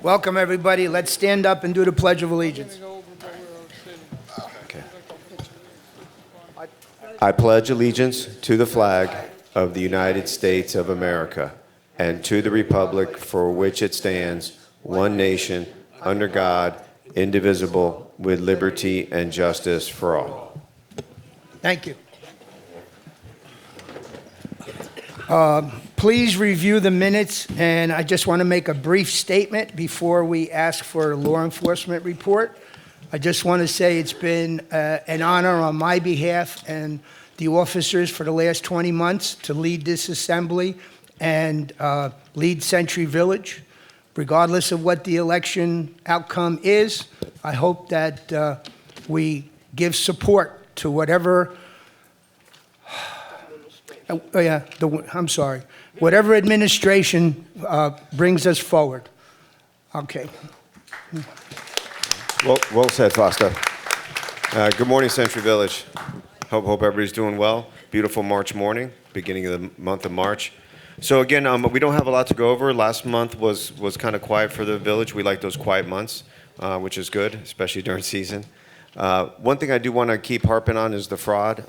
Welcome, everybody. Let's stand up and do the Pledge of Allegiance. Okay. I pledge allegiance to the flag of the United States of America and to the republic for which it stands, one nation, under God, indivisible, with liberty and justice for all. Thank you. Please review the minutes, and I just want to make a brief statement before we ask for a law enforcement report. I just want to say it's been an honor on my behalf and the officers for the last 20 months to lead this assembly and lead Century Village. Regardless of what the election outcome is, I hope that we give support to whatever whatever administration brings us forward. Okay. Well said, Foster. Good morning, Century Village. Hope everybody's doing well. Beautiful March morning, beginning of the month of March. So again, we don't have a lot to go over. Last month was kind of quiet for the village. We like those quiet months, which is good, especially during season. One thing I do want to keep harping on is the fraud.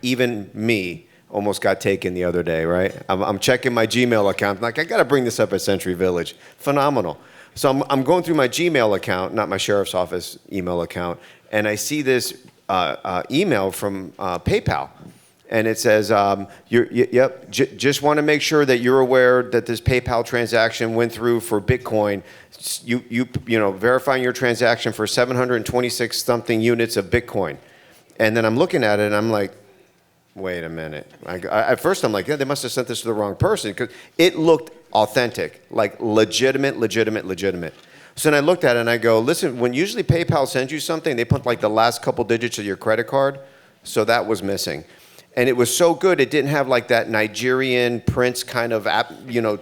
Even me almost got taken the other day, right? I'm checking my Gmail account. I'm like, I got to bring this up at Century Village. Phenomenal. So I'm going through my Gmail account, not my sheriff's office email account, and I see this email from PayPal. And it says, just want to make sure that you're aware that this PayPal transaction went through for Bitcoin. You know, verifying your transaction for 726 something units of Bitcoin. And then I'm looking at it and I'm like, wait a minute. At first I'm like, yeah, they must have sent this to the wrong person because it looked authentic, like legitimate. So then I looked at it and I go, listen, when usually PayPal sends you something, they put like the last couple digits of your credit card. So that was missing. And it was so good, it didn't have like that Nigerian Prince kind of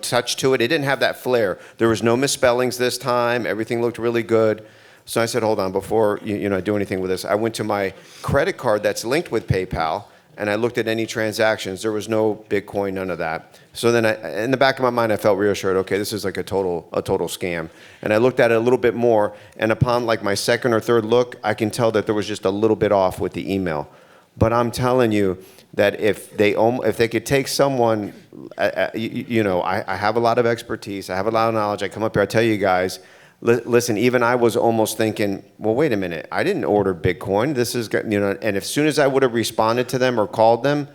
touch to it. It didn't have that flair. There was no misspellings this time. Everything looked really good. So I said, hold on, before I do anything with this, I went to my credit card that's linked with PayPal, and I looked at any transactions. There was no Bitcoin, none of that. So then in the back of my mind, I felt reassured, okay, this is like a total scam. And I looked at it a little bit more, and upon like my second or third look, I can tell that there was just a little bit off with the email. But I'm telling you that if they could take someone, I have a lot of expertise, I have a lot of knowledge. I come up here, I tell you guys, listen, even I was almost thinking, well, wait a minute, I didn't order Bitcoin. This is, and as soon as I would have responded to them or called them,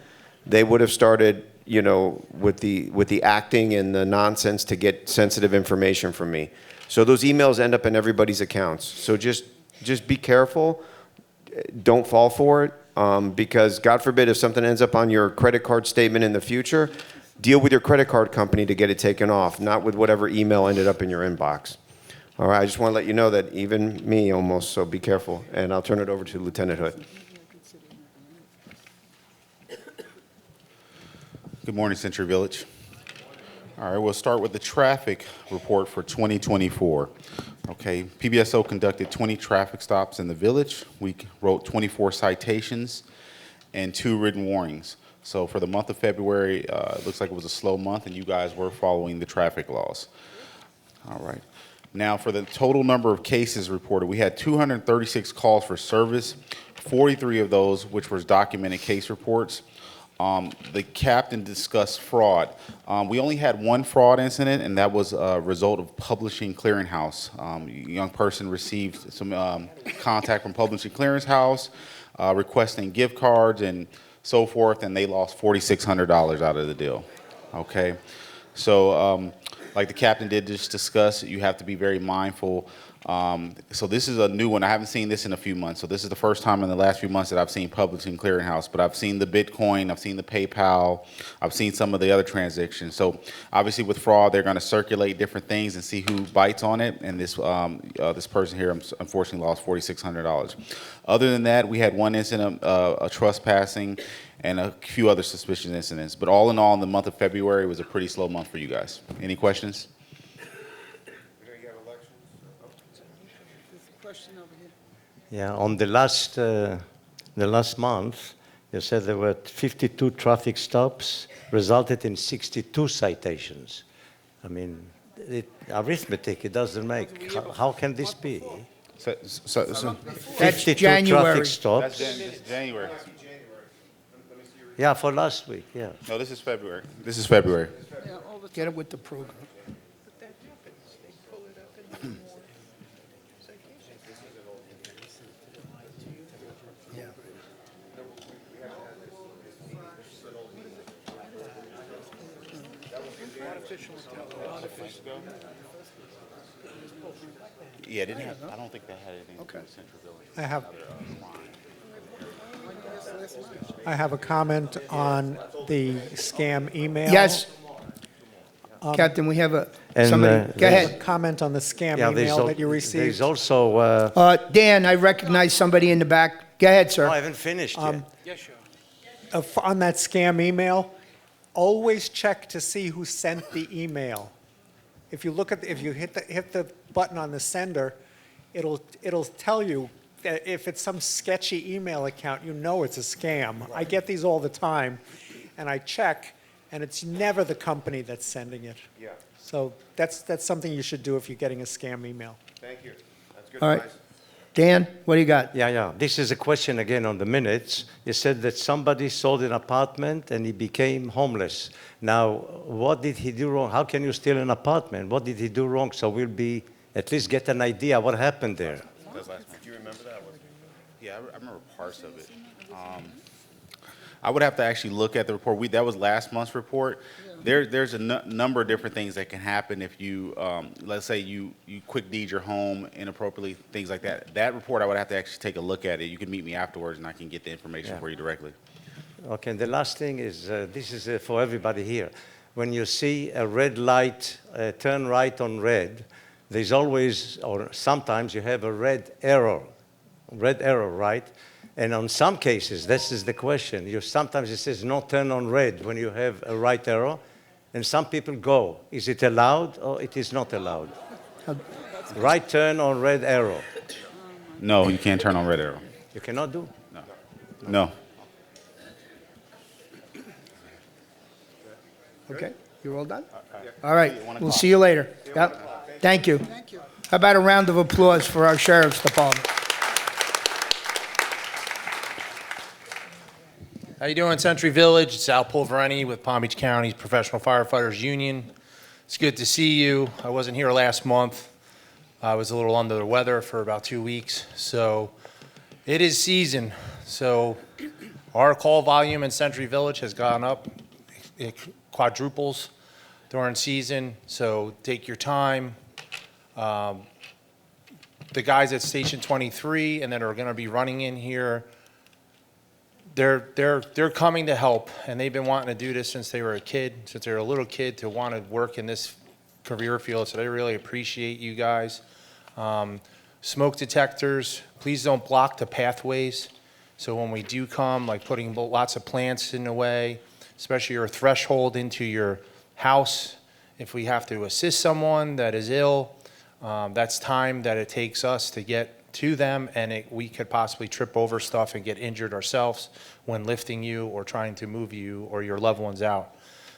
they would have started, with the acting and the nonsense to get sensitive information from me. So those emails end up in everybody's accounts. So just be careful. Don't fall for it. Because God forbid if something ends up on your credit card statement in the future, deal with your credit card company to get it taken off, not with whatever email ended up in your inbox. All right, I just want to let you know that even me almost, so be careful. And I'll turn it over to Lieutenant Hood. Good morning, Century Village. All right, we'll start with the traffic report for 2024. Okay, PBSO conducted 20 traffic stops in the village. We wrote 24 citations and 2 written warnings. So for the month of February, it looks like it was a slow month and you guys were following the traffic laws. All right. Now for the total number of cases reported, we had 236 calls for service, 43 of those which was documented case reports. The captain discussed fraud. We only had one fraud incident, and that was a result of Publishing Clearinghouse. A young person received some contact from Publishing Clearinghouse requesting gift cards and so forth, and they lost $4,600 out of the deal. Okay, so like the captain did just discuss, you have to be very mindful. So this is a new one. I haven't seen this in a few months. So this is the first time in the last few months that I've seen Publishing Clearinghouse. But I've seen the Bitcoin, I've seen the PayPal, I've seen some of the other transactions. So obviously with fraud, they're going to circulate different things and see who bites on it. And this this person here unfortunately lost $4,600. Other than that, we had one incident, a trespassing, and a few other suspicious incidents. But all in all, in the month of February was a pretty slow month for you guys. Any questions? Yeah, on the last month, you said there were 52 traffic stops, resulted in 62 citations. I mean, arithmetic, it doesn't make. How can this be? So, 52 January. traffic that's stops. January. Yeah, for last week, yeah. No, this is February. This is February. Get it with the program. Yeah. Yeah, it didn't have, I don't think they had anything to do with Central Village. I have a comment on the scam email. Yes. Captain, we have And, somebody, go ahead. Comment on the scam Yeah, email that you there's received. also, Dan, I recognize somebody in the back. Go ahead, I sir. haven't finished yet. On that scam email, always check to see who sent the email. If you look at, if you hit the button on the sender, it'll tell you that if it's some sketchy email account, you know it's a scam. I get these all the time, and I check, and it's never the company that's sending it. Yeah. So that's something you should do if you're getting a scam email. Thank you. That's good All right. advice. Dan, what do you got? Yeah. This is a question again on the minutes. You said that somebody sold an apartment and he became homeless. Now, what did he do wrong? How can you steal an apartment? What did he do wrong? So we'll be at least get an idea what happened there. That's last month. Do you remember that? Yeah, I remember parts of it. I would have to actually look at the report. That was last month's report. There's a number of different things that can happen if you, let's say you quick deed your home inappropriately, things like that. That report, I would have to actually take a look at it. You can meet me afterwards and I can get the information for you directly. Okay, and the last thing is, this is for everybody here. When you see a red light, turn right on red, there's always, or sometimes you have a red arrow, right? And on some cases, this is the question. Sometimes it says no turn on red when you have a right arrow, and some people go. Is it allowed or it is not allowed? Right turn on red arrow. No, you can't turn on red arrow. You cannot do? No. Okay, you're all done? All right, we'll see you later. Yep, thank you. How about a round of applause for our sheriff's department? How you doing, Century Village? It's Al Pulvereni with Palm Beach County's Professional Firefighters Union. It's good to see you. I wasn't here last month. I was a little under the weather for about 2 weeks. So it is season. So our call volume in Century Village has gone up. It quadruples during season. So take your time. The guys at Station 23 and that are going to be running in here, they're coming to help, and they've been wanting to do this since they were a kid, since they were a little kid, to want to work in this career field. So they really appreciate you guys. Smoke detectors, please don't block the pathways. So when we do come, like putting lots of plants in the way, especially your threshold into your house, if we have to assist someone that is ill, that's time that it takes us to get to them, and we could possibly trip over stuff and get injured ourselves when lifting you or trying to move you or your loved ones out.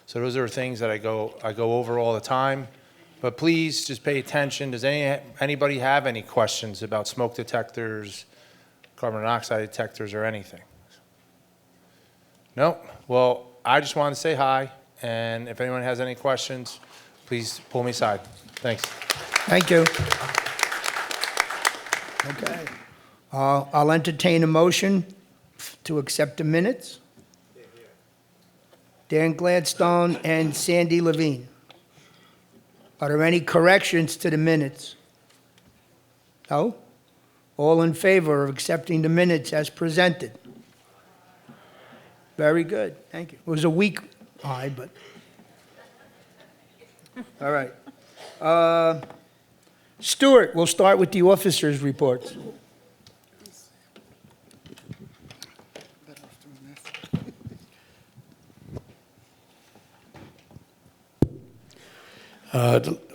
So those are things that I go over all the time. But please just pay attention. Does anybody have any questions about smoke detectors, carbon monoxide detectors, or anything? No? Well, I just wanted to say hi, and if anyone has any questions, please pull me aside. Thanks. Thank you. Okay. I'll entertain a motion to accept the minutes. Dan Gladstone and Sandy Levine. Are there any corrections to the minutes? No? All in favor of accepting the minutes as presented? Very good, thank you. It was a weak eye, but... All right. Stuart, we'll start with the officers' reports.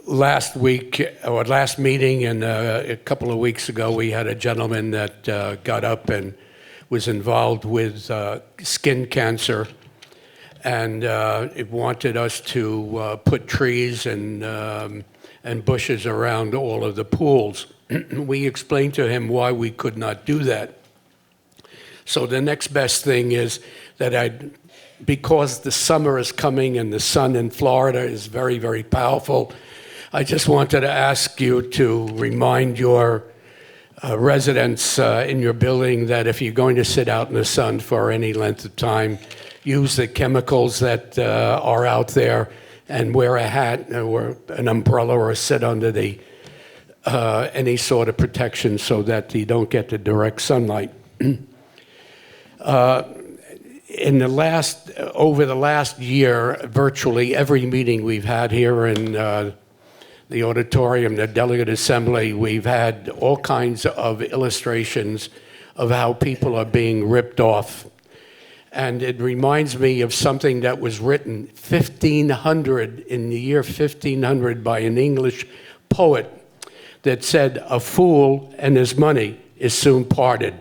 Last week, or last meeting, and a couple of weeks ago, we had a gentleman that got up and was involved with skin cancer. and it wanted us to put trees and bushes around all of the pools. We explained to him why we could not do that. So the next best thing is that because the summer is coming and the sun in Florida is very, very powerful, I just wanted to ask you to remind your residents in your building that if you're going to sit out in the sun for any length of time, use the chemicals that are out there and wear a hat or an umbrella or sit under the any sort of protection so that you don't get the direct sunlight. Over the last year, virtually every meeting we've had here in the auditorium, the Delegate Assembly, we've had all kinds of illustrations of how people are being ripped off. And it reminds me of something that was written in the year 1500 by an English poet that said, "A fool and his money is soon parted."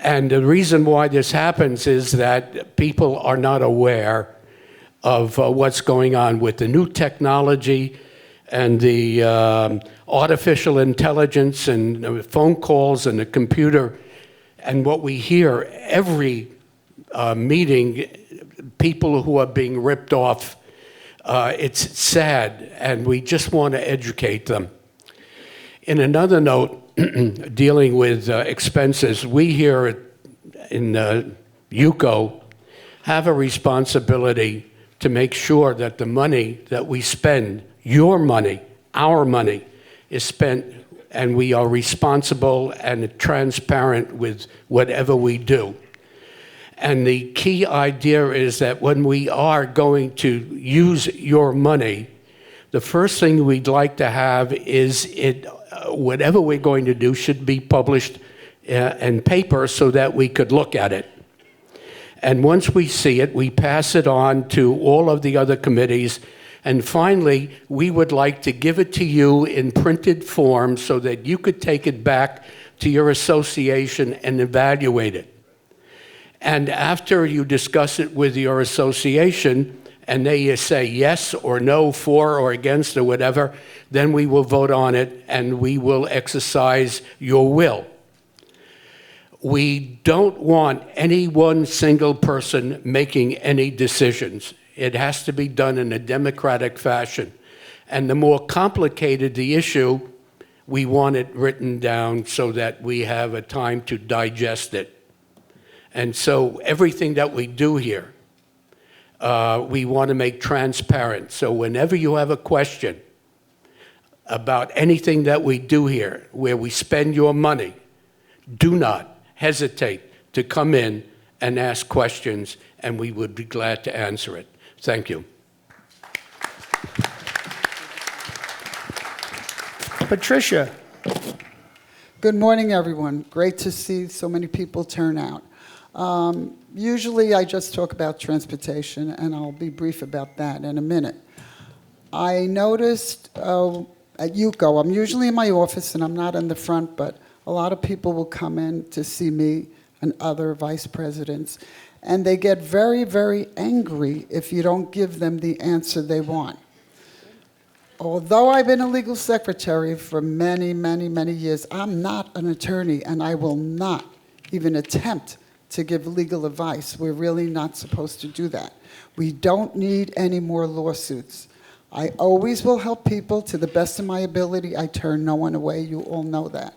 And the reason why this happens is that people are not aware of what's going on with the new technology and the artificial intelligence and phone calls and the computer. And what we hear every meeting, people who are being ripped off, it's sad, and we just want to educate them. In another note, dealing with expenses, we here in UCO have a responsibility to make sure that the money that we spend, your money, our money, is spent, and we are responsible and transparent with whatever we do. And the key idea is that when we are going to use your money, the first thing we'd like to have is whatever we're going to do should be published in paper so that we could look at it. And once we see it, we pass it on to all of the other committees. And finally, we would like to give it to you in printed form so that you could take it back to your association and evaluate it. And after you discuss it with your association, and they say yes or no, for or against or whatever, then we will vote on it and we will exercise your will. We don't want any one single person making any decisions. It has to be done in a democratic fashion. And the more complicated the issue, we want it written down so that we have a time to digest it. And so everything that we do here, we want to make transparent. So whenever you have a question about anything that we do here, where we spend your money, do not hesitate to come in and ask questions, and we would be glad to answer it. Thank you. Patricia. Good morning, everyone. Great to see so many people turn out. Usually I just talk about transportation, and I'll be brief about that in a minute. I noticed at UCO, I'm usually in my office and I'm not in the front, but a lot of people will come in to see me and other vice presidents, and they get very, very angry if you don't give them the answer they want. Although I've been a legal secretary for many, many, many years, I'm not an attorney, and I will not even attempt to give legal advice. We're really not supposed to do that. We don't need any more lawsuits. I always will help people to the best of my ability. I turn no one away. You all know that.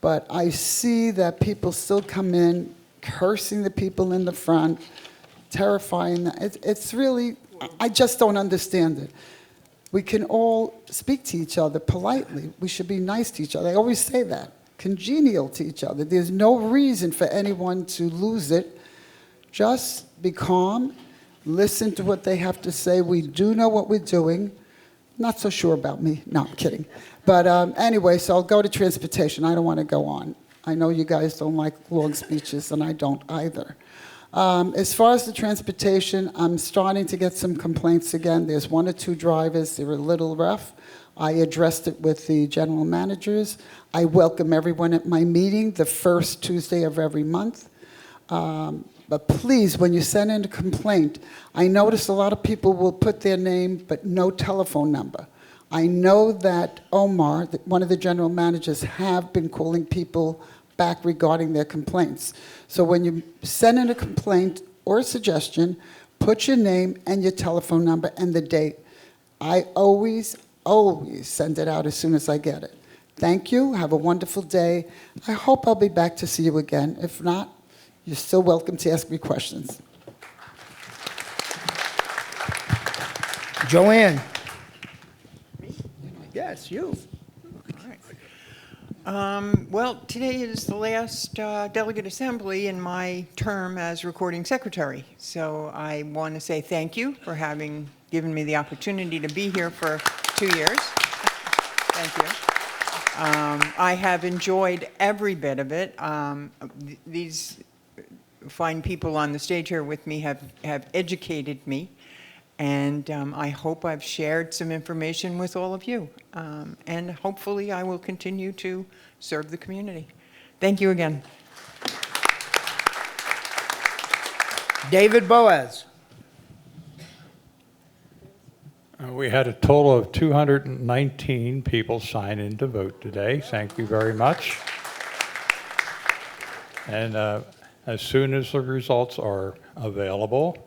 But I see that people still come in cursing the people in the front, terrifying them. It's really, I just don't understand it. We can all speak to each other politely. We should be nice to each other. I always say that. Congenial to each other. There's no reason for anyone to lose it. Just be calm, listen to what they have to say. We do know what we're doing. Not so sure about me. No, I'm kidding. But anyway, so I'll go to transportation. I don't want to go on. I know you guys don't like long speeches, and I don't either. As far as the transportation, I'm starting to get some complaints again. There's one or two drivers. They're a little rough. I addressed it with the general managers. I welcome everyone at my meeting the first Tuesday of every month. But please, when you send in a complaint, I notice a lot of people will put their name but no telephone number. I know that Omar, one of the general managers, have been calling people back regarding their complaints. So when you send in a complaint or a suggestion, put your name and your telephone number and the date. I always send it out as soon as I get it. Thank you. Have a wonderful day. I hope I'll be back to see you again. If not, you're still welcome to ask me questions. Joanne? Yes, you. Well, today is the last Delegate Assembly in my term as recording secretary. So I want to say thank you for having given me the opportunity to be here for 2 years. Thank you. I have enjoyed every bit of it. These fine people on the stage here with me have educated me. And I hope I've shared some information with all of you. And hopefully I will continue to serve the community. Thank you again. David Boaz? We had a total of 219 people sign in to vote today. Thank you very much. And as soon as the results are available,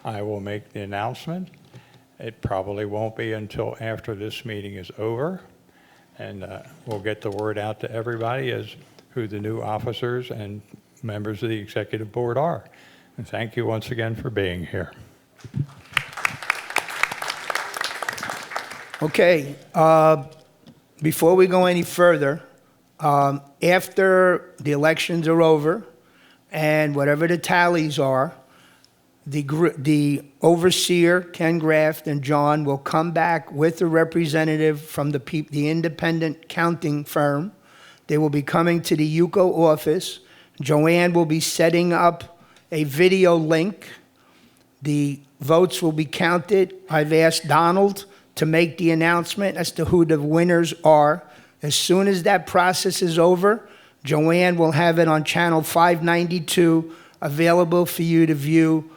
I will make the announcement. It probably won't be until after this meeting is over, and we'll get the word out to everybody as who the new officers and members of the executive board are. And thank you once again for being here. Okay, before we go any further, after the elections are over and whatever the tallies are, the overseer, Ken Graft, and John will come back with a representative from the independent counting firm. They will be coming to the UCO office. Joanne will be setting up a video link. The votes will be counted. I've asked Donald to make the announcement as to who the winners are. As soon as that process is over, Joanne will have it on channel 592 available for you to view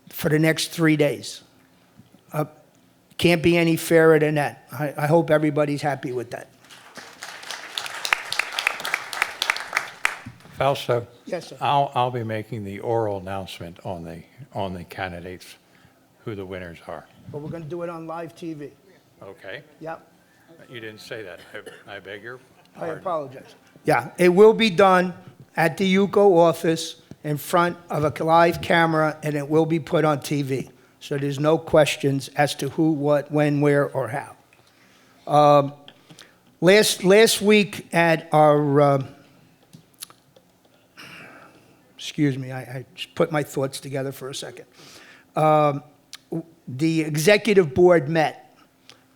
for the next 3 days. Can't be any fairer than that. I hope everybody's happy with that. Fausto? Yes, sir. I'll be making the oral announcement on the candidates, who the winners are. But we're going to do it on live TV. Okay? Yep. You didn't say that. I beg your I pardon. apologize. Yeah, it will be done at the UCO office in front of a live camera, and it will be put on TV. So there's no questions as to who, what, when, where, or how. Last week at our, excuse me, I just put my thoughts together for a second. The executive board met,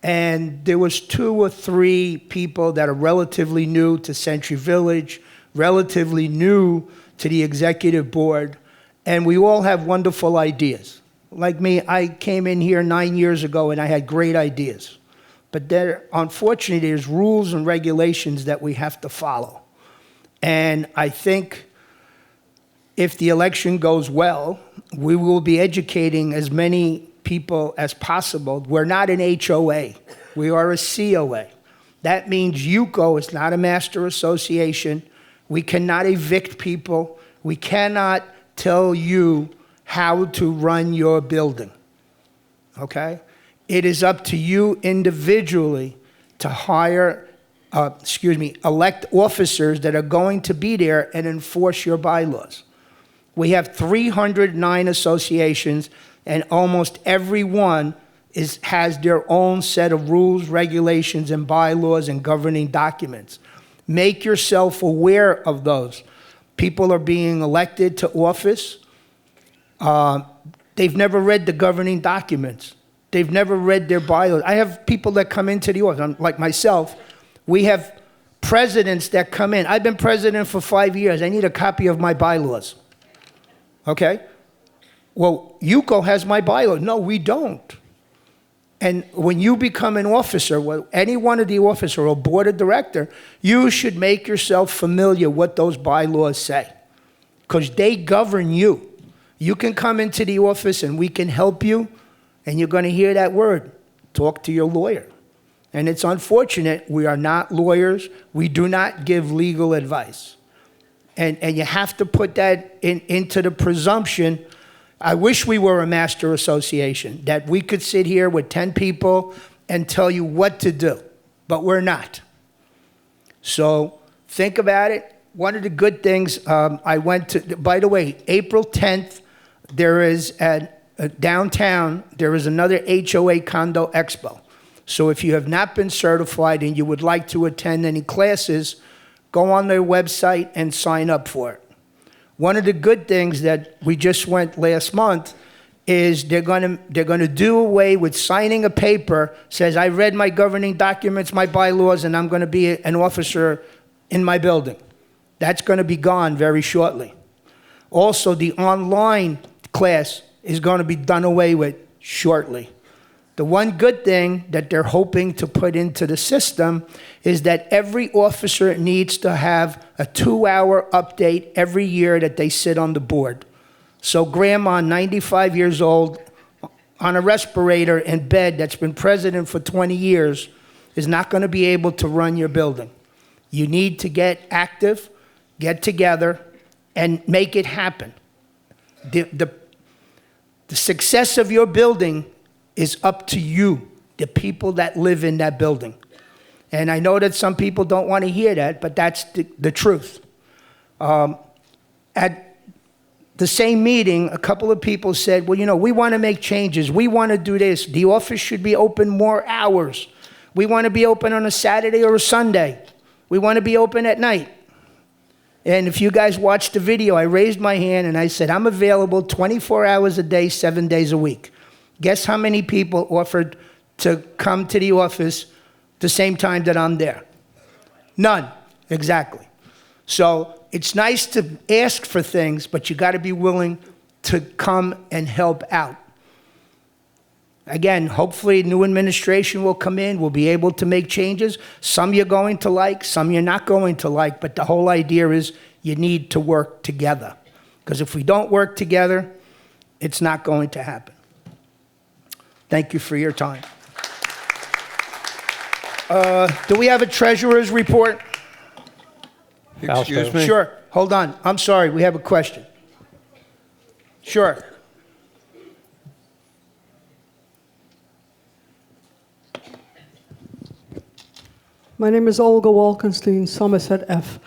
and there was 2 or 3 people that are relatively new to Century Village, relatively new to the executive board, and we all have wonderful ideas. Like me, I came in here 9 years ago and I had great ideas. But unfortunately, there's rules and regulations that we have to follow. And I think if the election goes well, we will be educating as many people as possible. We're not an HOA. We are a COA. That means UCO is not a master association. We cannot evict people. We cannot tell you how to run your building, okay? It is up to you individually to hire, elect officers that are going to be there and enforce your bylaws. We have 309 associations, and almost every one has their own set of rules, regulations, and bylaws and governing documents. Make yourself aware of those. People are being elected to office. They've never read the governing documents. They've never read their bylaws. I have people that come into the office, like myself. We have presidents that come in. I've been president for 5 years. I need a copy of my bylaws. Okay? Well, UCO has my bylaws. No, we don't. And when you become an officer, well, any one of the officers or board of director, you should make yourself familiar what those bylaws say, because they govern you. You can come into the office and we can help you, and you're going to hear that word. Talk to your lawyer. And it's unfortunate, we are not lawyers. We do not give legal advice. And you have to put that into the presumption. I wish we were a master association, that we could sit here with 10 people and tell you what to do, but we're not. So think about it. One of the good things, I went to, by the way, April 10th, there is downtown, there is another HOA condo expo. So if you have not been certified and you would like to attend any classes, go on their website and sign up for it. One of the good things that we just went last month is they're going to do away with signing a paper says I read my governing documents, my bylaws, and I'm going to be an officer in my building. That's going to be gone very shortly. Also, the online class is going to be done away with shortly. The one good thing that they're hoping to put into the system is that every officer needs to have a 2-hour update every year that they sit on the board. So grandma, 95 years old, on a respirator in bed that's been president for 20 years is not going to be able to run your building. You need to get active, get together, and make it happen. The success of your building is up to you, the people that live in that building. And I know that some people don't want to hear that, but that's the truth. At the same meeting, a couple of people said, well, you know, we want to make changes. We want to do this. The office should be open more hours. We want to be open on a Saturday or a Sunday. We want to be open at night. And if you guys watched the video, I raised my hand and I said, I'm available 24 hours a day, 7 days a week. Guess how many people offered to come to the office the same time that I'm there? None, exactly. So it's nice to ask for things, but you got to be willing to come and help out. Again, hopefully new administration will come in, we'll be able to make changes. Some you're going to like, some you're not going to like, but the whole idea is you need to work together. Because if we don't work together, it's not going to happen. Thank you for your time. Do we have a treasurer's report? Excuse me? Sure. Hold on. I'm sorry. We have a question. Sure. My name is Olga Walkenstein, Somerset F.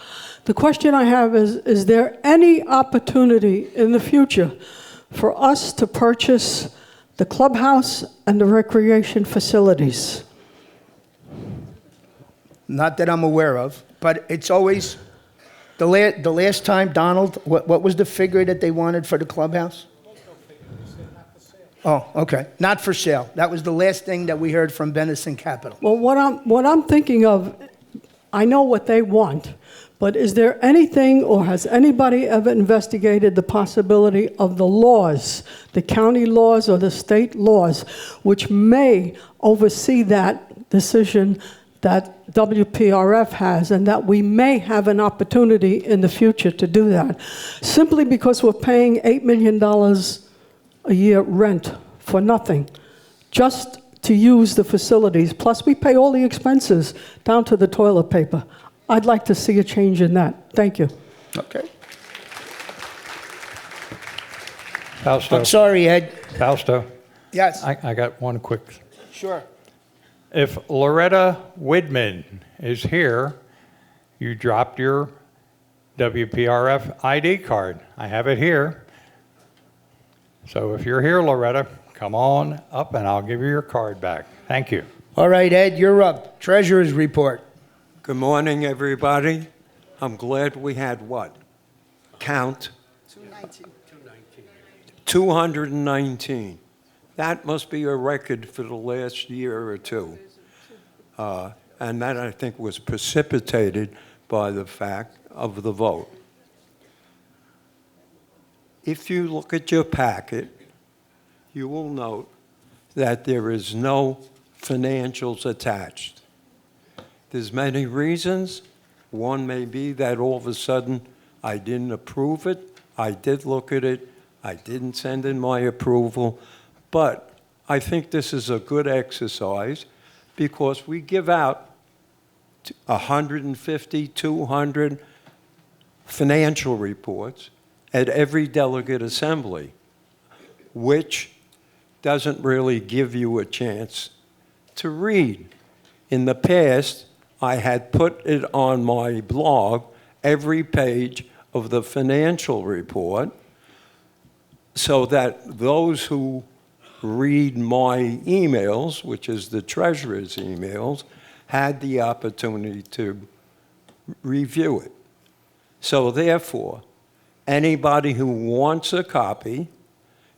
The question I have is there any opportunity in the future for us to purchase the clubhouse and the recreation facilities? Not that I'm aware of, but it's always, the last time, Donald, what was the figure that they wanted for the clubhouse? Oh, okay. Not for sale. That was the last thing that we heard from Benison Capital. Well, what I'm thinking of, I know what they want, but is there anything, or has anybody ever investigated the possibility of the laws, the county laws or the state laws, which may oversee that decision that WPRF has, and that we may have an opportunity in the future to do that, simply because we're paying $8 million a year rent for nothing, just to use the facilities. Plus, we pay all the expenses down to the toilet paper. I'd like to see a change in that. Thank you. Okay. Fausto. I'm sorry, Ed. Fausto, Yes. I got one quick. Sure. If Loretta Widman is here, you dropped your WPRF ID card. I have it here. So if you're here, Loretta, come on up and I'll give you your card back. Thank you. All right, Ed, you're up. Treasurer's report. Good morning, everybody. I'm glad we had what? Count? 219. That must be a record for the last year or two. And that, I think, was precipitated by the fact of the vote. If you look at your packet, you will note that there is no financials attached. There's many reasons. One may be that all of a sudden I didn't approve it. I did look at it. I didn't send in my approval, but I think this is a good exercise because we give out 150, 200 financial reports at every delegate assembly, which doesn't really give you a chance to read. In the past, I had put it on my blog, every page of the financial report, so that those who read my emails, which is the treasurer's emails, had the opportunity to review it. So therefore, anybody who wants a copy,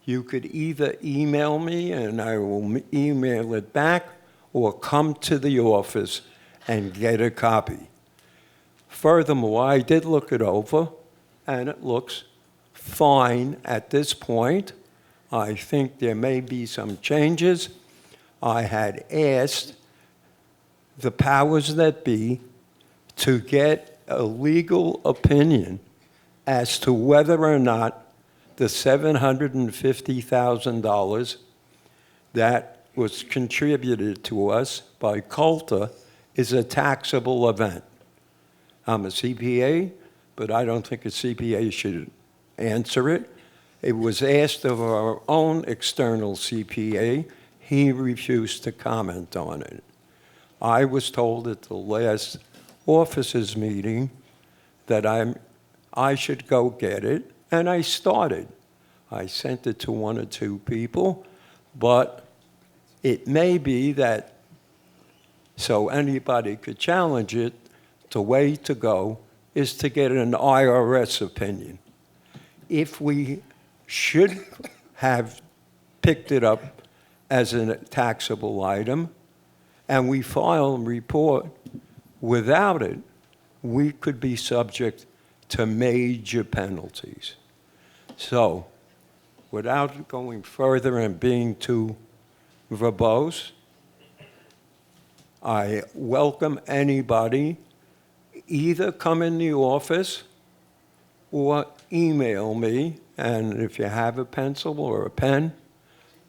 you could either email me and I will email it back, or come to the office and get a copy. Furthermore, I did look it over, and it looks fine at this point. I think there may be some changes. I had asked the powers that be to get a legal opinion as to whether or not the $750,000 that was contributed to us by Coulter is a taxable event. I'm a CPA, but I don't think a CPA should answer it. It was asked of our own external CPA. He refused to comment on it. I was told at the last officers meeting that I should go get it, and I started. I sent it to 1 or 2 people, but it may be that, so anybody could challenge it, the way to go is to get an IRS opinion. If we should have picked it up as a taxable item and we file a report without it, we could be subject to major penalties. So, without going further and being too verbose, I welcome anybody, either come in the office or email me, and if you have a pencil or a pen,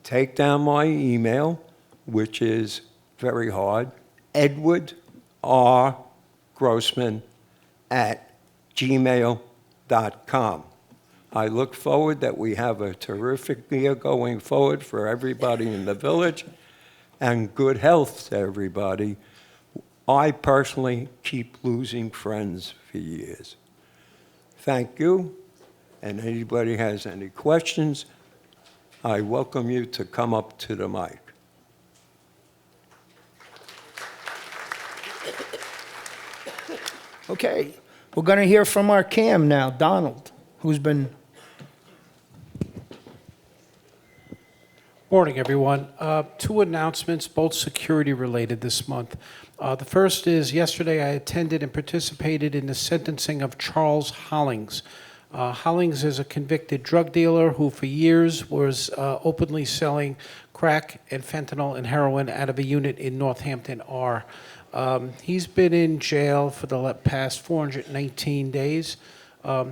take down my email, which is very hard, edwardrgrossman@gmail.com. I look forward that we have a terrific year going forward for everybody in the village, and good health to everybody. I personally keep losing friends for years. Thank you, and anybody has any questions, I welcome you to come up to the mic. Okay, we're going to hear from our CAM now, Donald, who's been... Morning, everyone. 2 announcements, both security-related this month. The first is yesterday I attended and participated in the sentencing of Charles Hollings. Hollings is a convicted drug dealer who for years was openly selling crack and fentanyl and heroin out of a unit in Northampton R. He's been in jail for the past 419 days.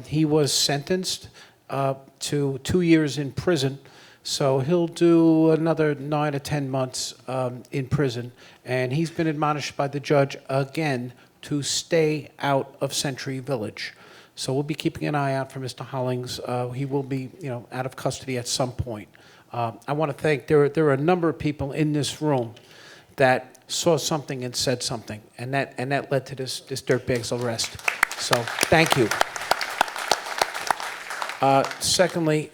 He was sentenced to 2 years in prison. So he'll do another 9 or 10 months in prison. And he's been admonished by the judge again to stay out of Century Village. So we'll be keeping an eye out for Mr. Hollings. He will be, out of custody at some point. I want to thank, there are a number of people in this room that saw something and said something, and that led to this dirtbag's arrest. So thank you. Secondly,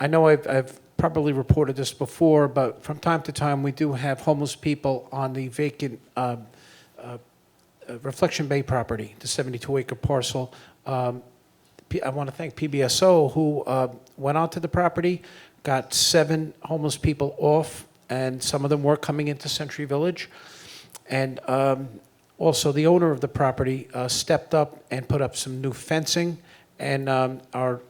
I know I've probably reported this before, but from time to time we do have homeless people on the vacant Reflection Bay property, the 72-acre parcel. I want to thank PBSO who went onto the property, got 7 homeless people off, and some of them were coming into Century Village. And also the owner of the property stepped up and put up some new fencing and are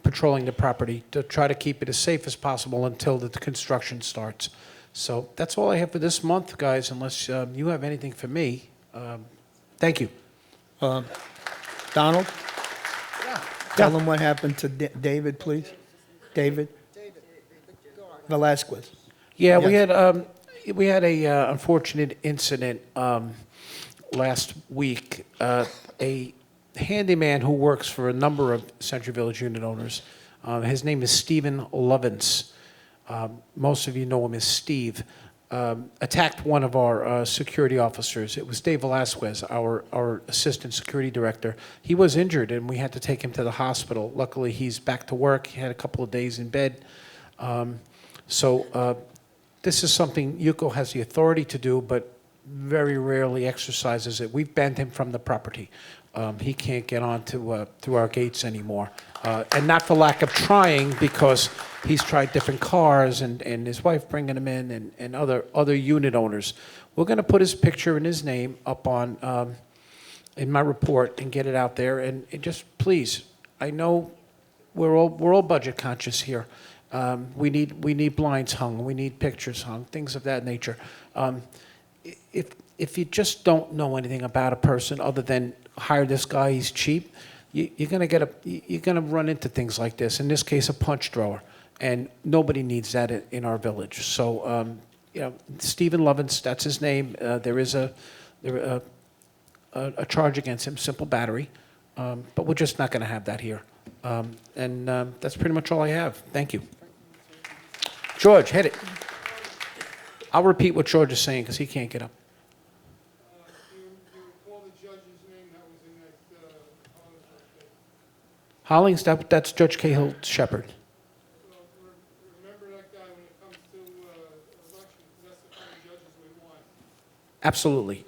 patrolling the property to try to keep it as safe as possible until the construction starts. So that's all I have for this month, guys, unless you have anything for me. Thank you. Donald? Tell them what happened to David, please. David? Velasquez. Yeah, Yes. we had a unfortunate incident last week. A handyman who works for a number of Century Village unit owners. His name is Stephen Lovins. Most of you know him as Steve. Attacked one of our security officers. It was Dave Velasquez, our assistant security director. He was injured, and we had to take him to the hospital. Luckily, he's back to work. He had a couple of days in bed. This is something UCO has the authority to do, but very rarely exercises it. We've banned him from the property. He can't get on through our gates anymore. And not for lack of trying, because he's tried different cars and his wife bringing him in and other unit owners. We're going to put his picture and his name up on in my report and get it out there. And just please, I know we're all budget conscious here. We need blinds hung, we need pictures hung, things of that nature. If you just don't know anything about a person other than hire this guy, he's cheap, you're gonna run into things like this. In this case, a punch thrower, and nobody needs that in our village. So, Stephen Lovins, that's his name. There is a charge against him, simple battery, but we're just not going to have that here. That's pretty much all I have. Thank you. George, hit it. I'll repeat what George is saying because he can't get up. Hollings, that's Judge Cahill Shepherd. Remember that guy when it comes to elections, that's the kind of judges we want. Absolutely.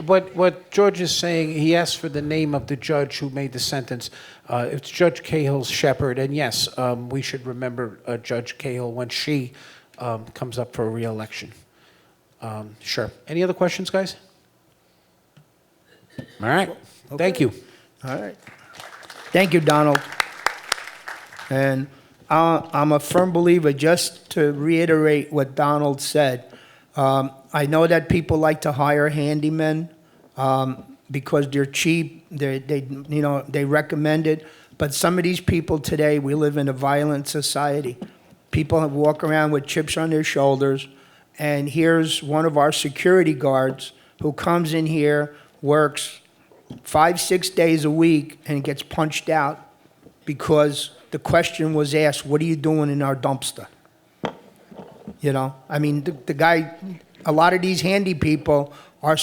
What George is saying, he asked for the name of the judge who made the sentence. It's Judge Cahill Shepherd, and yes, we should remember Judge Cahill when she comes up for a re-election. Sure. Any other questions, guys? All right. Okay. Thank you. All right. Thank you, Donald. And I'm a firm believer, just to reiterate what Donald said, I know that people like to hire handymen because they're cheap, they recommend it, but some of these people today, we live in a violent society. People walk around with chips on their shoulders, and here's one of our security guards who comes in here, works 5-6 days a week, and gets punched out because the question was asked, what are you doing in our dumpster? You know, I mean, the guy, a lot of these handy people are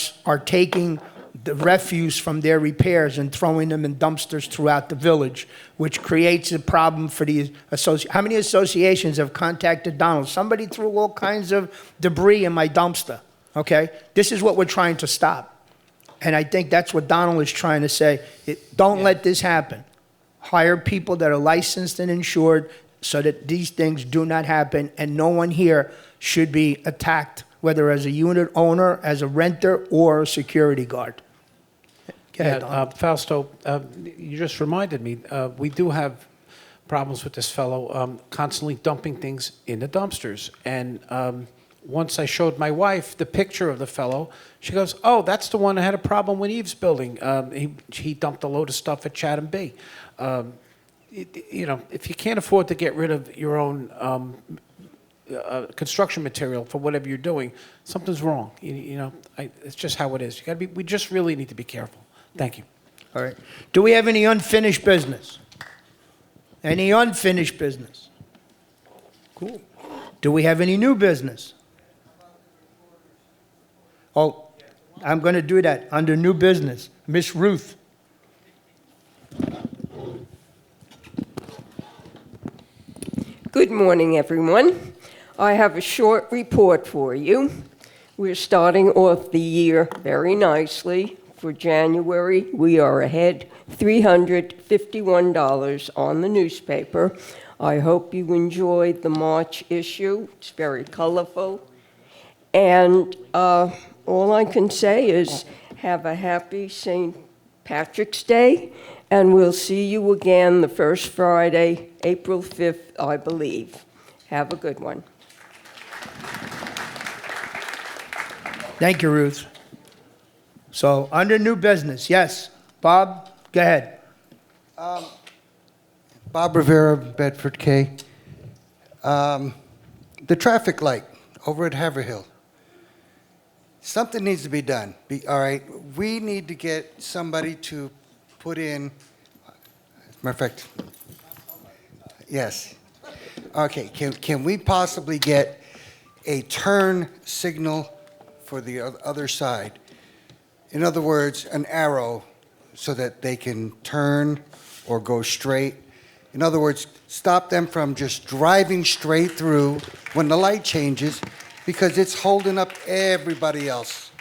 taking the refuse from their repairs and throwing them in dumpsters throughout the village, which creates a problem for the How many associations have contacted Donald? Somebody threw all kinds of debris in my dumpster, okay? This is what we're trying to stop. And I think that's what Donald is trying to say. Don't let this happen. Hire people that are licensed and insured so that these things do not happen, and no one here should be attacked, whether as a unit owner, as a renter, or a security guard. Go ahead, Donald. Fausto, you just reminded me, we do have problems with this fellow constantly dumping things in the dumpsters. And once I showed my wife the picture of the fellow, she goes, oh, that's the one that had a problem with Eve's building. He dumped a load of stuff at Chatham Bay. If you can't afford to get rid of your own construction material for whatever you're doing, something's wrong. It's just how it is. We just really need to be careful. Thank you. All right. Do we have any unfinished business? Any unfinished business? Cool. Do we have any new business? Oh, I'm going to do that under new business. Miss Ruth. Good morning, everyone. I have a short report for you. We're starting off the year very nicely. For January, we are ahead $351 on the newspaper. I hope you enjoyed the March issue. It's very colorful. And all I can say is have a happy St. Patrick's Day, and we'll see you again the first Friday, April 5th, I believe. Have a good one. Thank you, Ruth. So, under new business, yes. Bob, go ahead. Bob Rivera, Bedford K. The traffic light over at Haverhill. Something needs to be done. All right, we need to get somebody to put in, matter of fact, yes. Okay, can we possibly get a turn signal for the other side? In other words, an arrow so that they can turn or go straight. In other words, stop them from just driving straight through when the light changes because it's holding up everybody else.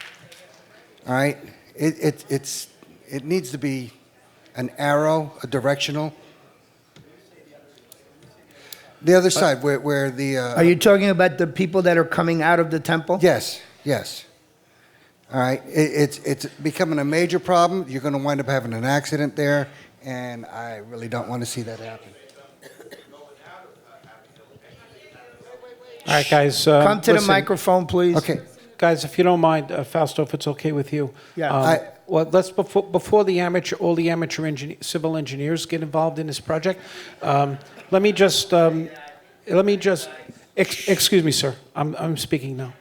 All right? It needs to be an arrow, a directional. The other side where the... Are you talking about the people that are coming out of the temple? Yes, yes. All right, it's becoming a major problem. You're going to wind up having an accident there, and I really don't want to see that happen. All right, guys. Come to the listen. microphone, please. Okay. Guys, if you don't mind, Fausto, if it's okay with you. Yeah. Well, let's before all the amateur civil engineers get involved in this project. Let me just excuse me, sir. I'm speaking now.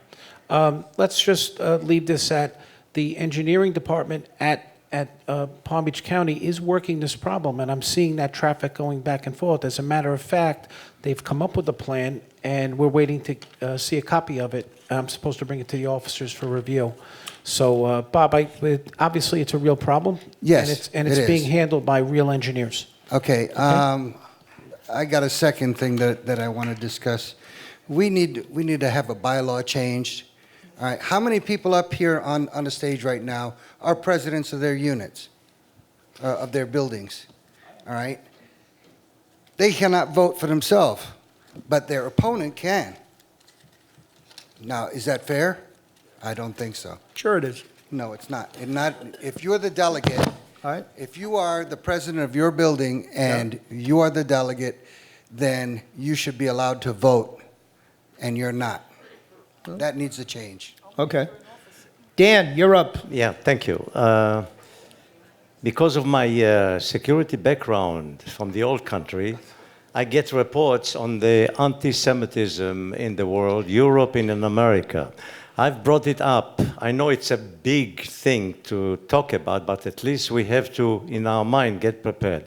Let's just leave this at the engineering department at Palm Beach County is working this problem, and I'm seeing that traffic going back and forth. As a matter of fact, they've come up with a plan, and we're waiting to see a copy of it. I'm supposed to bring it to the officers for review. So, Bob, obviously it's a real problem. Yes, and it's it being is. handled by real engineers. Okay. I got a second thing that I want to discuss. We need to have a bylaw changed. All right. How many people up here on the stage right now are presidents of their units, of their buildings? All right. They cannot vote for themselves, but their opponent can. Now, is that fair? I don't think so. Sure it is. No, it's not. If you're the delegate, All right. if you are the president of your building and you are the delegate, then you should be allowed to vote, and you're not. That needs to change. Okay. Dan, you're up. Yeah, thank you. Because of my security background from the old country, I get reports on the anti-Semitism in the world, Europe and in America. I've brought it up. I know it's a big thing to talk about, but at least we have to, in our mind, get prepared.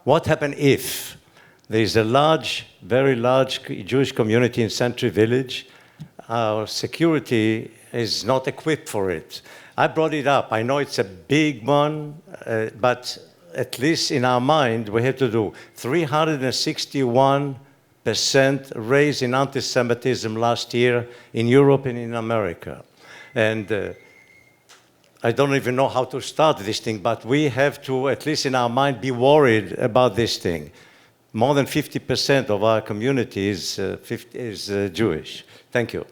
What happens if there is a large, very large Jewish community in Century Village? Our security is not equipped for it. I brought it up. I know it's a big one, but at least in our mind, we have to do 361% raise in anti-Semitism last year in Europe and in America. And I don't even know how to start this thing, but we have to, at least in our mind, be worried about this thing. More than 50% of our community is Jewish. Thank you.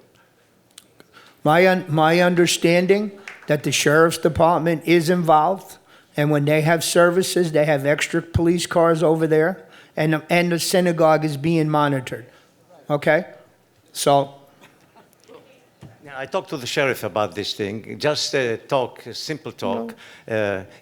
My understanding that the sheriff's department is involved, and when they have services, they have extra police cars over there, and the synagogue is being monitored. Okay? So, Yeah, I talked to the sheriff about this thing. Just simple talk.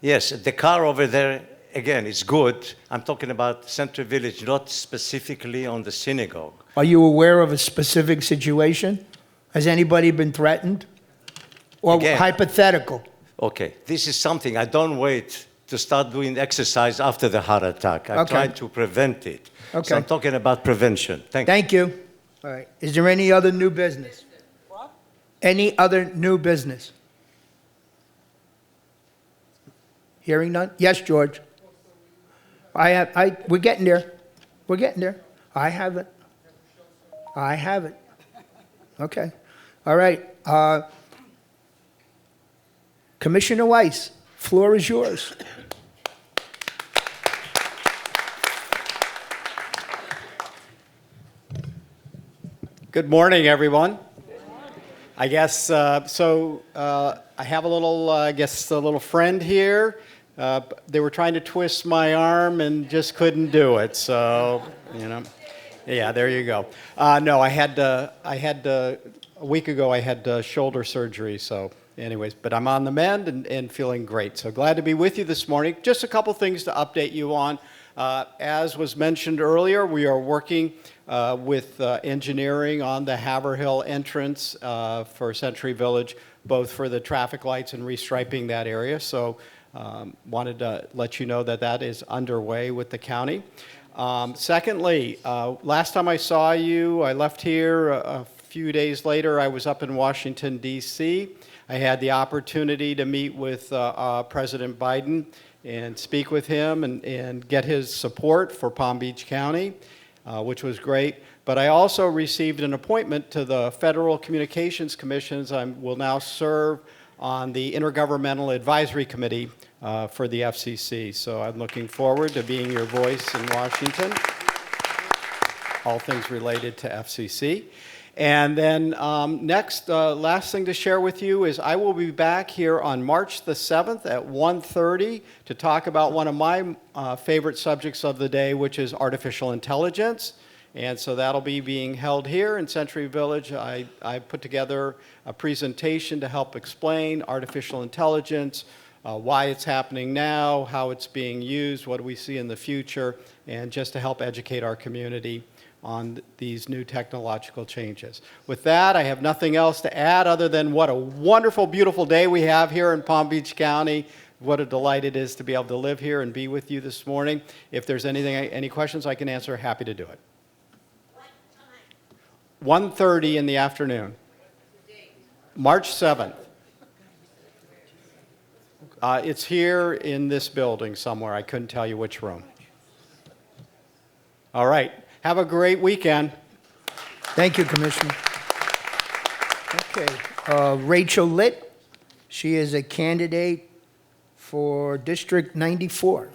Yes, the car over there, again, is good. I'm talking about Century Village, not specifically on the synagogue. are you aware of a specific situation? Has anybody been threatened? Or Again. hypothetical? Okay, this is something, I don't wait to start doing exercise after the heart attack. I Okay. try to prevent it. Okay. So I'm talking about prevention. Thank you. Thank you. All right. Is there any other new business? Any other new business? Hearing none? Yes, George. We're getting there. We're getting there. I have it. Okay. All right. Commissioner Weiss, floor is yours. Good morning, everyone. I guess, I have a little friend here. They were trying to twist my arm and just couldn't do it, so, yeah, there you go. No, a week ago I had shoulder surgery, so anyways, but I'm on the mend and feeling great. So glad to be with you this morning. Just a couple things to update you on. As was mentioned earlier, we are working with engineering on the Haverhill entrance for Century Village, both for the traffic lights and restriping that area. So wanted to let you know that that is underway with the county. Secondly, last time I saw you, I left here a few days later. I was up in Washington, D.C. I had the opportunity to meet with President Biden and speak with him and get his support for Palm Beach County, which was great. But I also received an appointment to the Federal Communications Commissions. I will now serve on the Intergovernmental Advisory Committee for the FCC. So I'm looking forward to being your voice in Washington, all things related to FCC. And then next, last thing to share with you is I will be back here on March the 7th at 1:30 to talk about one of my favorite subjects of the day, which is artificial intelligence. And so that'll be being held here in Century Village. I put together a presentation to help explain artificial intelligence, why it's happening now, how it's being used, what do we see in the future, and just to help educate our community on these new technological changes. With that, I have nothing else to add other than what a wonderful, beautiful day we have here in Palm Beach County. What a delight it is to be able to live here and be with you this morning. If there's any questions I can answer, happy to do it. 1:30 in the afternoon. March 7th. It's here in this building somewhere. I couldn't tell you which room. All right. Have a great weekend. Thank you, Commissioner. Okay, Rachel Litt. She is a candidate for District 94.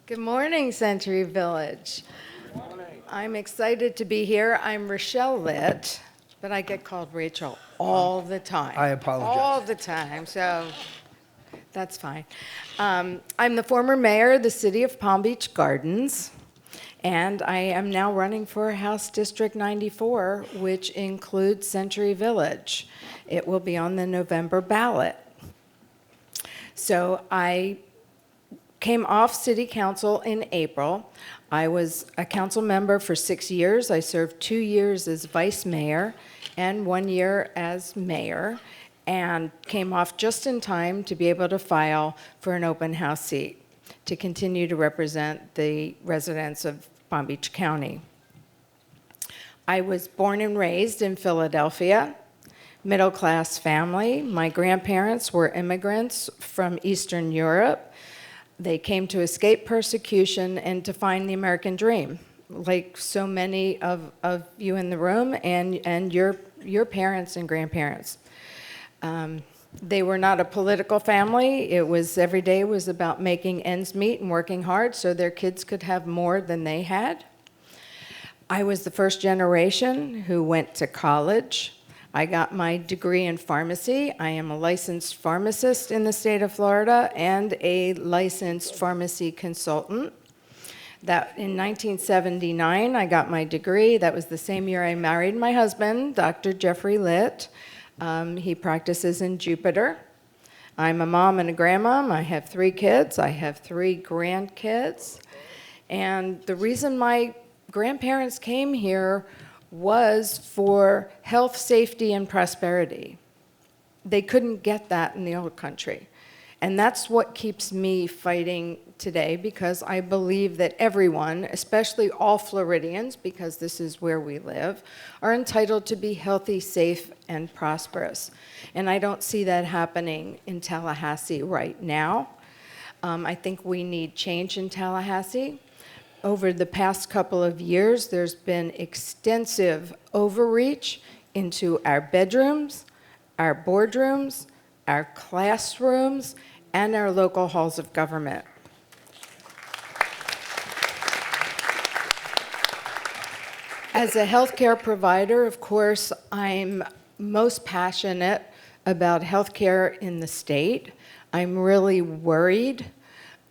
Good morning, Century Village. I'm excited to be here. I'm Rochelle Litt, but I get called Rachel all the time. I apologize. All the time, so that's fine. I'm the former mayor of the city of Palm Beach Gardens, and I am now running for House District 94, which includes Century Village. It will be on the November ballot. So I came off city council in April. I was a council member for 6 years. I served 2 years as vice mayor and 1 year as mayor, and came off just in time to be able to file for an open house seat to continue to represent the residents of Palm Beach County. I was born and raised in Philadelphia, middle-class family. My grandparents were immigrants from Eastern Europe. They came to escape persecution and to find the American dream, like so many of you in the room and your parents and grandparents. They were not a political family. It was every day was about making ends meet and working hard so their kids could have more than they had. I was the first generation who went to college. I got my degree in pharmacy. I am a licensed pharmacist in the state of Florida and a licensed pharmacy consultant. That in 1979, I got my degree. That was the same year I married my husband, Dr. Jeffrey Litt. He practices in Jupiter. I'm a mom and a grandmom. I have 3 kids. I have 3 grandkids. And the reason my grandparents came here was for health, safety, and prosperity. They couldn't get that in the old country. And that's what keeps me fighting today, because I believe that everyone, especially all Floridians, because this is where we live, are entitled to be healthy, safe, and prosperous. And I don't see that happening in Tallahassee right now. I think we need change in Tallahassee. Over the past couple of years, there's been extensive overreach into our bedrooms, our boardrooms, our classrooms, and our local halls of government. As a healthcare provider, of course, I'm most passionate about healthcare in the state. I'm really worried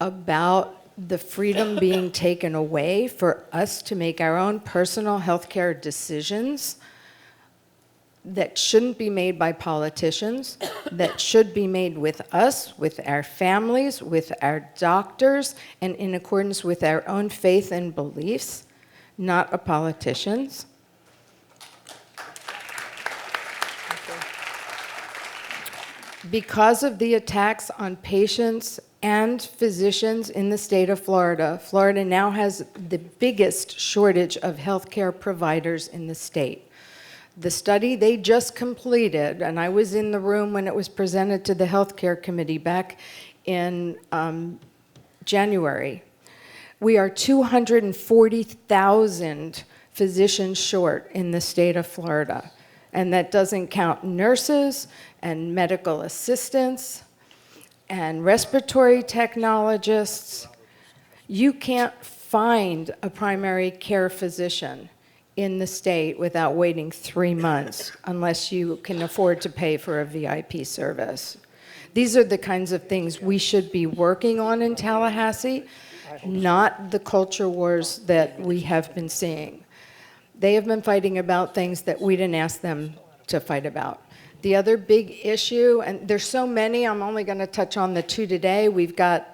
about the freedom being taken away for us to make our own personal healthcare decisions that shouldn't be made by politicians, that should be made with us, with our families, with our doctors, and in accordance with our own faith and beliefs, not a politician's. Because of the attacks on patients and physicians in the state of Florida, Florida now has the biggest shortage of healthcare providers in the state. The study they just completed, and I was in the room when it was presented to the Healthcare Committee back in January, we are 240,000 physicians short in the state of Florida. And that doesn't count nurses and medical assistants and respiratory technologists. You can't find a primary care physician in the state without waiting 3 months unless you can afford to pay for a VIP service. These are the kinds of things we should be working on in Tallahassee, not the culture wars that we have been seeing. They have been fighting about things that we didn't ask them to fight about. The other big issue, and there's so many, I'm only going to touch on the two today. We've got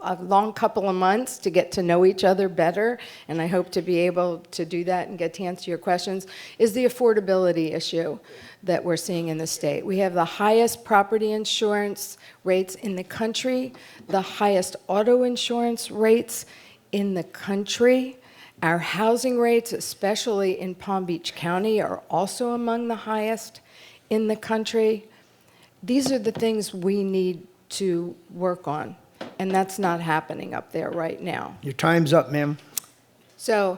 a long couple of months to get to know each other better, and I hope to be able to do that and get to answer your questions, is the affordability issue that we're seeing in the state. We have the highest property insurance rates in the country, the highest auto insurance rates in the country. Our housing rates, especially in Palm Beach County, are also among the highest in the country. These are the things we need to work on, and that's not happening up there right now. Your time's up, ma'am. So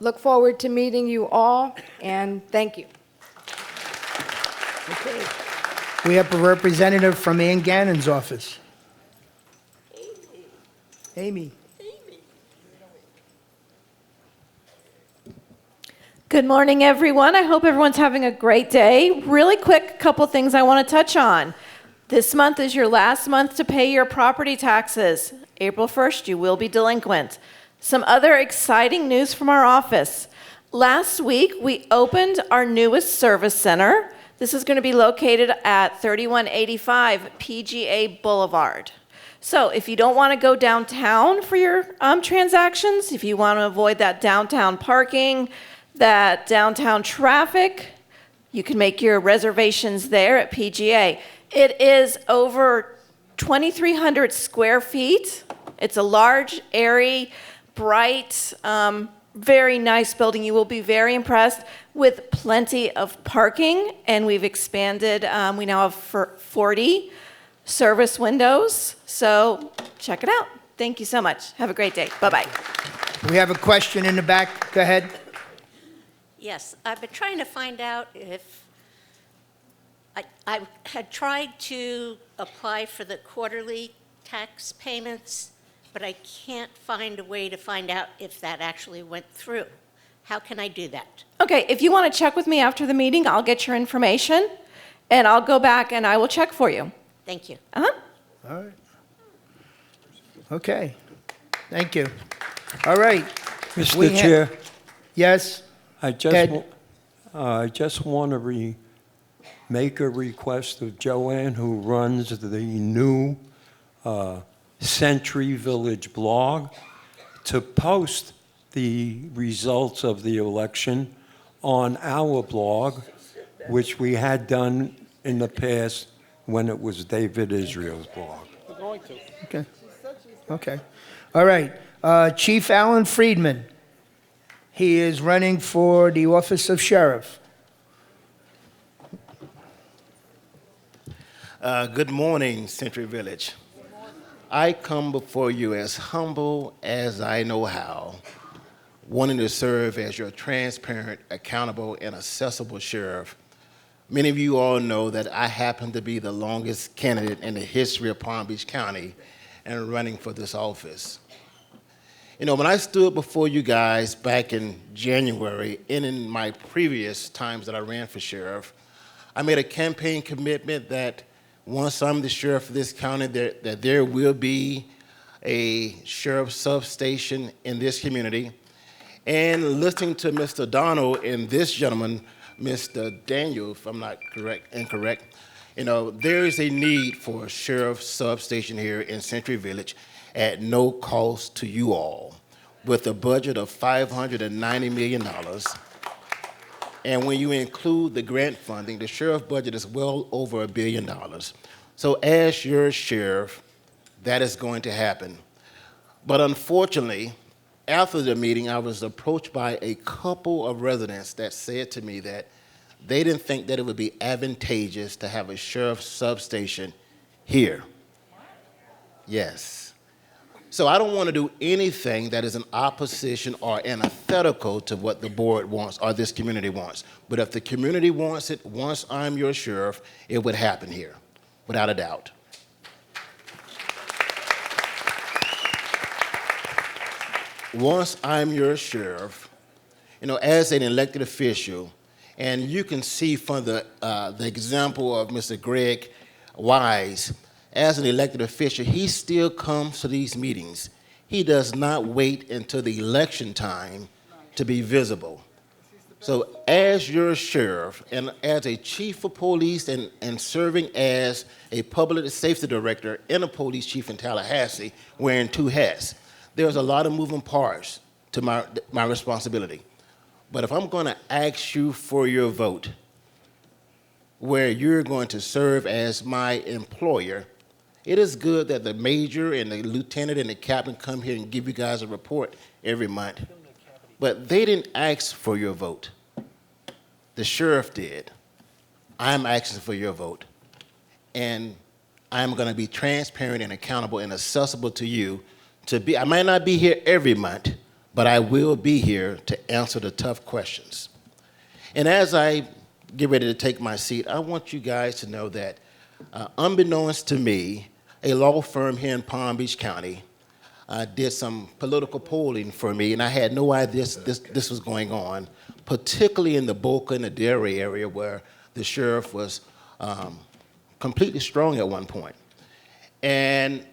look forward to meeting you all, and thank you. Okay. We have a representative from Ann Gannon's office. Amy. Good morning, everyone. I hope everyone's having a great day. Really quick, couple things I want to touch on. This month is your last month to pay your property taxes. April 1st, you will be delinquent. Some other exciting news from our office. Last week, we opened our newest service center. This is going to be located at 3185 PGA Boulevard. So if you don't want to go downtown for your transactions, if you want to avoid that downtown parking, that downtown traffic, you can make your reservations there at PGA. It is over 2,300 square feet. It's a large, airy, bright, very nice building. You will be very impressed, with plenty of parking, and we've expanded. We now have 40 service windows, so check it out. Thank you so much. Have a great day. Bye-bye. We have a question in the back. Go ahead. Yes, I've been trying to find out if I had tried to apply for the quarterly tax payments, but I can't find a way to find out if that actually went through. How can I do that? Okay, if you want to check with me after the meeting, I'll get your information, and I'll go back and I will check for you. Thank you. All right. Okay. Thank you. All right. Mr. Chair. Yes. I just want to make a request of Joanne, who runs the new Century Village blog, to post the results of the election on our blog, which we had done in the past when it was David Israel's blog. We're going to. Okay. Okay. All right. Chief Alan Friedman. He is running for the office of sheriff. Good morning, Century Village. I come before you as humble as I know how, wanting to serve as your transparent, accountable, and accessible sheriff. Many of you all know that I happen to be the longest candidate in the history of Palm Beach County and running for this office. You know, when I stood before you guys back in January and in my previous times that I ran for sheriff, I made a campaign commitment that once I'm the sheriff of this county, that there will be a sheriff substation in this community. And listening to Mr. Donald and this gentleman, Mr. Daniel, if I'm not incorrect, there is a need for a sheriff's substation here in Century Village at no cost to you all, with a budget of $590 million. And when you include the grant funding, the sheriff budget is well over $1 billion. So as your sheriff, that is going to happen. But unfortunately, after the meeting, I was approached by a couple of residents that said to me that they didn't think that it would be advantageous to have a sheriff's substation here. Yes. So I don't want to do anything that is in opposition or antithetical to what the board wants or this community wants. But if the community wants it, once I'm your sheriff, it would happen here, without a doubt. Once I'm your sheriff, as an elected official, and you can see from the example of Mr. Greg Wise, as an elected official, he still comes to these meetings. He does not wait until the election time to be visible. So as your sheriff and as a chief of police and serving as a public safety director and a police chief in Tallahassee, wearing 2 hats, there's a lot of moving parts to my responsibility. But if I'm going to ask you for your vote, where you're going to serve as my employer, it is good that the major and the lieutenant and the captain come here and give you guys a report every month. But they didn't ask for your vote. The sheriff did. I'm asking for your vote. And I'm going to be transparent and accountable and accessible to you. I might not be here every month, but I will be here to answer the tough questions. And as I get ready to take my seat, I want you guys to know that unbeknownst to me, a law firm here in Palm Beach County did some political polling for me, and I had no idea this was going on, particularly in the Boca and the Dairy area where the sheriff was completely strong at one point. And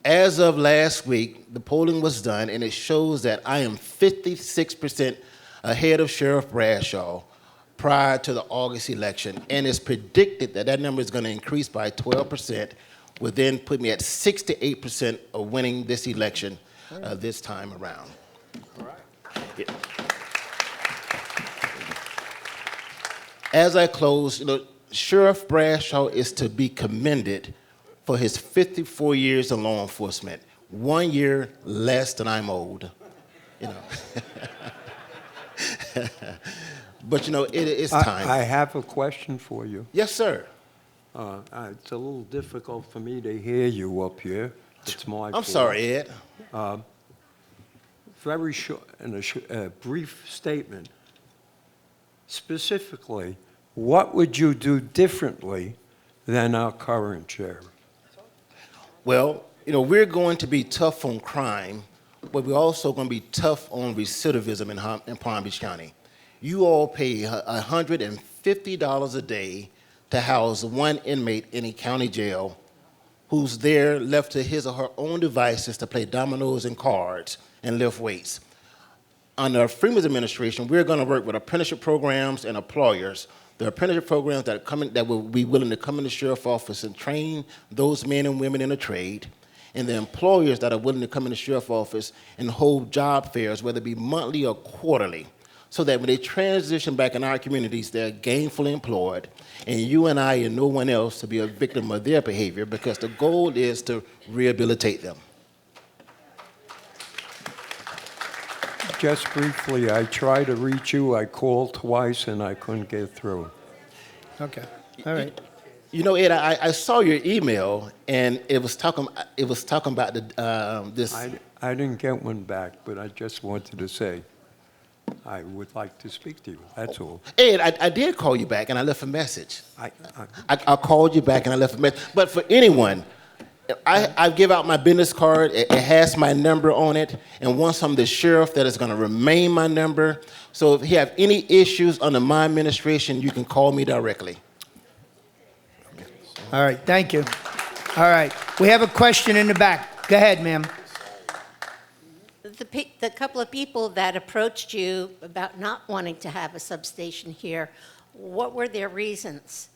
as of last week, the polling was done, and it shows that I am 56% ahead of Sheriff Bradshaw prior to the August election, and it's predicted that that number is going to increase by 12%, would then put me at 68% of winning this election this time around. All right. Yeah. As I close, Sheriff Bradshaw is to be commended for his 54 years in law enforcement, 1 year less than I'm old. But it's time. I have a question for you. Yes, sir. It's a little difficult for me to hear you up here. It's my fault. I'm sorry, Ed. Very short, in a brief statement, specifically, what would you do differently than our current sheriff? Well, we're going to be tough on crime, but we're also going to be tough on recidivism in Palm Beach County. You all pay $150 a day to house one inmate in a county jail who's there left to his or her own devices to play dominoes and cards and lift weights. Under Freeman's administration, we're going to work with apprenticeship programs and employers. The apprenticeship programs that will be willing to come in the sheriff's office and train those men and women in the trade, and the employers that are willing to come in the sheriff's office and hold job fairs, whether it be monthly or quarterly, so that when they transition back in our communities, they're gainfully employed, and you and I and no one else to be a victim of their behavior, because the goal is to rehabilitate them. Just briefly, I tried to reach you. I called twice, and I couldn't get through. Okay. All right. Ed, I saw your email, and it was talking about this. I didn't get one back, but I just wanted to say I would like to speak to you. That's all. Ed, I did call you back, and I left a message. I called you back, and I left a message. But for anyone, I give out my business card. It has my number on it, and once I'm the sheriff, that is going to remain my number. So if you have any issues under my administration, you can call me directly. All right, thank you. All right, we have a question in the back. Go ahead, ma'am. The couple of people that approached you about not wanting to have a substation here, what were their reasons?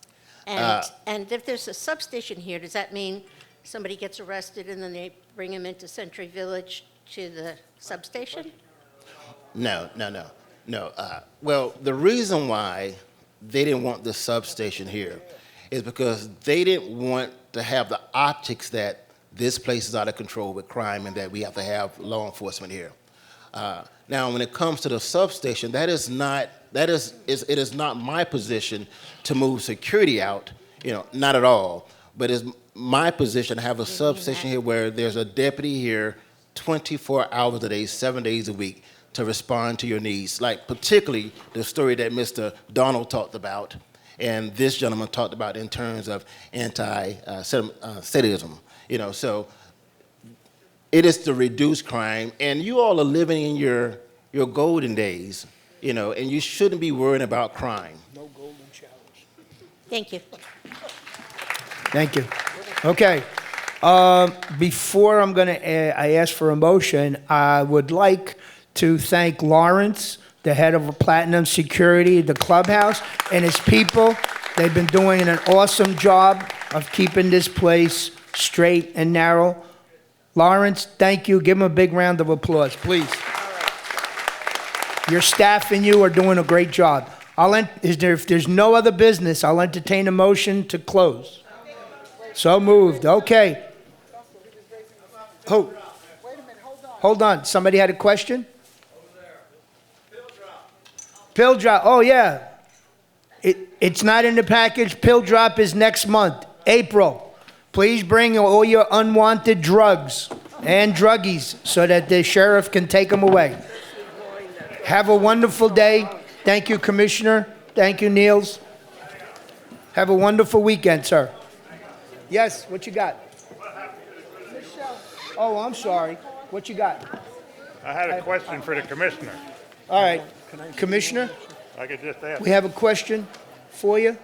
Uh, And if there's a substation here, does that mean somebody gets arrested and then they bring them into Century Village to the substation? No. Well, the reason why they didn't want the substation here is because they didn't want to have the optics that this place is out of control with crime and that we have to have law enforcement here. Now, when it comes to the substation, it is not my position to move security out, not at all. But it's my position to have a substation here where there's a deputy here 24 hours a day, 7 days a week to respond to your needs. Like particularly the story that Mr. Donald talked about and this gentleman talked about in terms of anti-sadism. So it is to reduce crime, and you all are living in your golden days, and you shouldn't be worrying about crime. No golden showers. Thank you. Thank you. Okay. Before I ask for a motion, I would like to thank Lawrence, the head of Platinum Security, the clubhouse, and his people. They've been doing an awesome job of keeping this place straight and narrow. Lawrence, thank you. Give him a big round of applause, please. Your staff and you are doing a great job. If there's no other business, I'll entertain a motion to close. So moved. Okay. Who? Hold on. Somebody had a question? Pill drop. Oh, yeah. It's not in the package. Pill drop is next month, April. Please bring all your unwanted drugs and druggies so that the sheriff can take them away. Have a wonderful day. Thank you, Commissioner. Thank you, Niels. Have a wonderful weekend, sir. Yes, what you got? Oh, I'm sorry. What you got? I had a question for the commissioner. All right. Commissioner, I could just ask. we have a question for you.